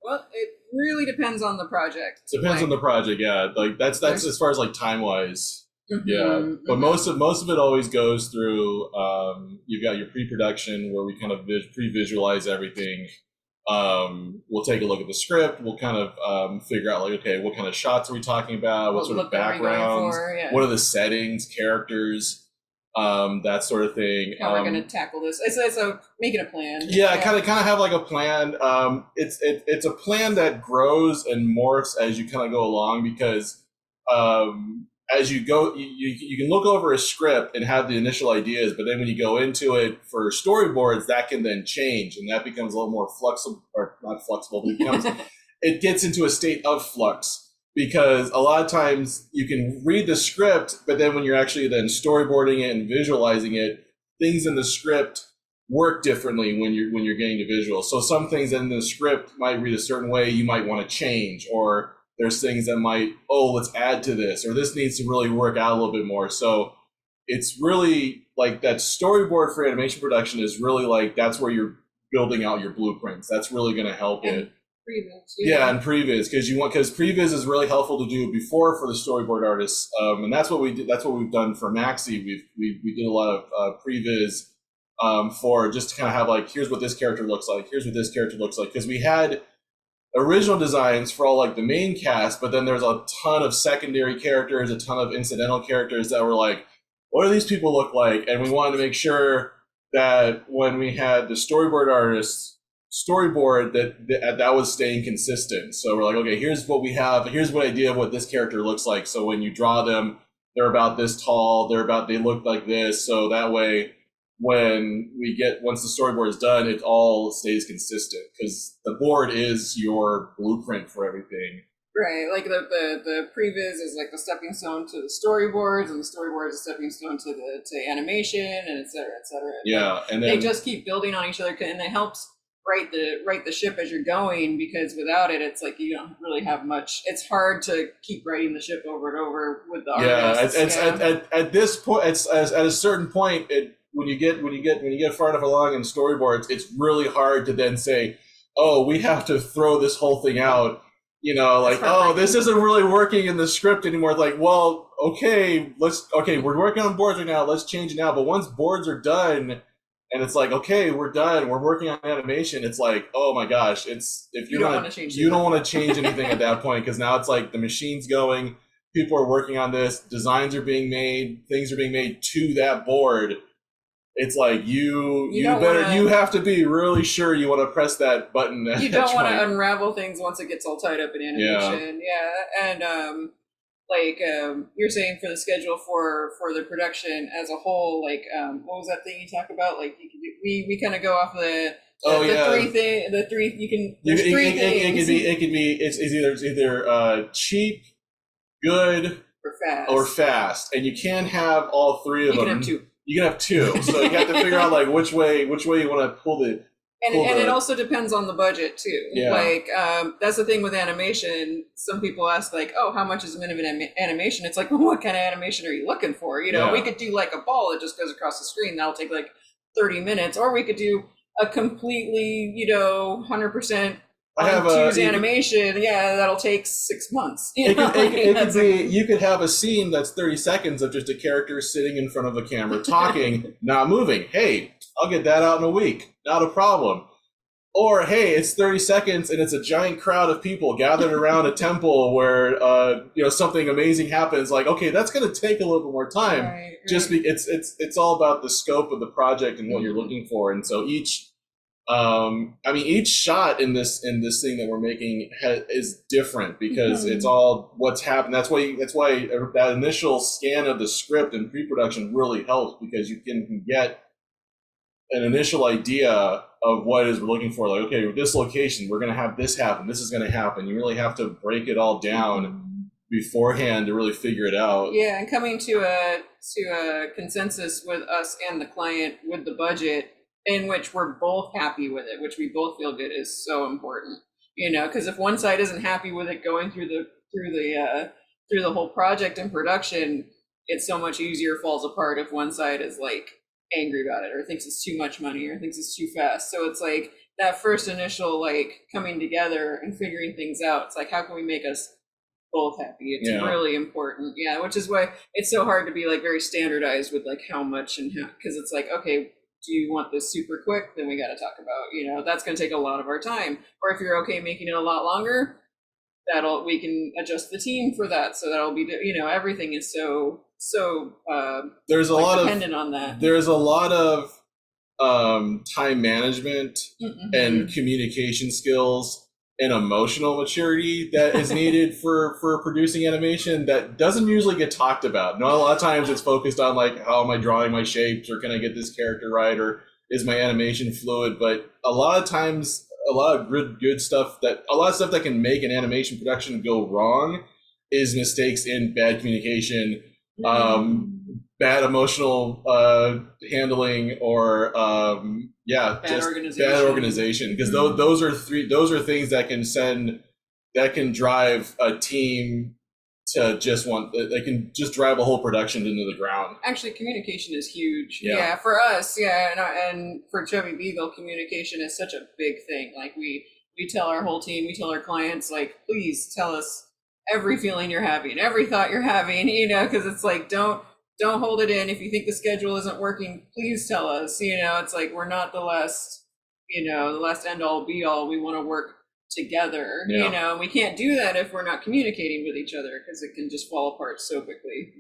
Well, it really depends on the project. Depends on the project, yeah. Like that's as far as like time wise. Yeah, but most of it always goes through. You've got your pre-production where we kind of pre-visualize everything. We'll take a look at the script. We'll kind of figure out like, okay, what kind of shots are we talking about? What sort of backgrounds? What are the settings, characters, that sort of thing. How we're going to tackle this. It's a making a plan. Yeah, kind of have like a plan. It's a plan that grows and morphs as you kind of go along because as you go, you can look over a script and have the initial ideas, but then when you go into it for storyboards, that can then change, and that becomes a little more flexible, or not flexible, but it becomes, it gets into a state of flux, because a lot of times you can read the script, but then when you're actually then storyboarding it and visualizing it, things in the script work differently when you're getting the visual. So some things in the script might read a certain way, you might want to change, or there's things that might, let's add to this, or this needs to really work out a little bit more. So it's really like that storyboard for animation production is really like, that's where you're building out your blueprints. That's really going to help it. Previs, and previs, because previs is really helpful to do before for the storyboard artists, and that's what we did. That's what we've done for Maxi. We did a lot of previs for just to kind of have like, here's what this character looks like, here's what this character looks like, because we had original designs for all like the main cast, but then there's a ton of secondary characters, a ton of incidental characters that were like, what do these people look like? And we wanted to make sure that when we had the storyboard artists storyboard that was staying consistent. So we're like, okay, here's what we have, here's what idea of what this character looks like. So when you draw them, they're about this tall, they look like this. So that way, once the storyboard is done, it all stays consistent, because the board is your blueprint for everything. Right, like the previs is like the stepping stone to the storyboards, and the storyboard is a stepping stone to animation, and et cetera, et cetera. Yeah, and then they just keep building on each other, and it helps right the ship as you're going, because without it, it's like you don't really have much. It's hard to keep writing the ship over and over with the artists. At this point, it's at a certain point, when you get far enough along in storyboards, it's really hard to then say, oh, we have to throw this whole thing out. Like, oh, this isn't really working in the script anymore. It's like, well, okay, we're working on boards right now. Let's change it now. But once boards are done, and it's like, okay, we're done. We're working on animation. It's like, oh my gosh, you don't want to change anything at that point, because now it's like the machine's going, people are working on this, designs are being made, things are being made to that board. It's like you have to be really sure you want to press that button. You don't want to unravel things once it gets all tied up in animation. Yeah. And you're saying for the schedule for the production as a whole, like what was that thing you talk about? Like we kind of go off the three things. It's either cheap, good, or fast, and you can't have all three of them. You can have two. You can have two, so you have to figure out like which way you want to pull the. And it also depends on the budget too. Yeah. Like that's the thing with animation. Some people ask like, "Oh, how much is a minute of animation?" It's like, well, what kind of animation are you looking for? We could do like a ball that just goes across the screen. That'll take like 30 minutes, or we could do a completely, 100%. Animation, that'll take 6 months. You could have a scene that's 30 seconds of just a character sitting in front of a camera talking, not moving. Hey, I'll get that out in a week. Not a problem. Or, hey, it's 30 seconds and it's a giant crowd of people gathered around a temple where something amazing happens. Like, okay, that's going to take a little bit more time. Right. It's all about the scope of the project and what you're looking for. And so each shot in this thing that we're making is different, because it's all what's happened. That's why that initial scan of the script and pre-production really helps, because you can get an initial idea of what it is we're looking for. Like, okay, with this location, we're going to have this happen. This is going to happen. You really have to break it all down beforehand to really figure it out. Yeah, and coming to a consensus with us and the client with the budget, in which we're both happy with it, which we both feel good, is so important. Because if one side isn't happy with it going through the whole project and production, it so much easier falls apart if one side is like angry about it, or thinks it's too much money, or thinks it's too fast. So it's like that first initial like coming together and figuring things out. It's like, how can we make us both happy? It's really important. Yeah, which is why it's so hard to be like very standardized with like how much and how, because it's like, okay, do you want this super quick? Then we got to talk about, that's going to take a lot of our time. Or if you're okay making it a lot longer, we can adjust the team for that. So that'll be, everything is so there's a like lot dependent on that. There's a lot of time management and communication skills and emotional maturity that is needed for producing animation that doesn't usually get talked about. Not a lot of times it's focused on like, how am I drawing my shapes, or can I get this character right, or is my animation fluid? But a lot of times, a lot of good stuff that can make an animation production go wrong is mistakes in bad communication, bad emotional handling, or bad organization. Because those are things that can drive a team to they can just drive a whole production into the ground. Actually, communication is huge. Yeah, for us, and for Chubby Beagle, communication is such a big thing. Like we tell our whole team, we tell our clients, like, please tell us every feeling you're having, every thought you're having, because it's like, don't hold it in. If you think the schedule isn't working, please tell us. It's like, we're not the last end all be all. We want to work together. We can't do that if we're not communicating with each other, because it can just fall apart so quickly.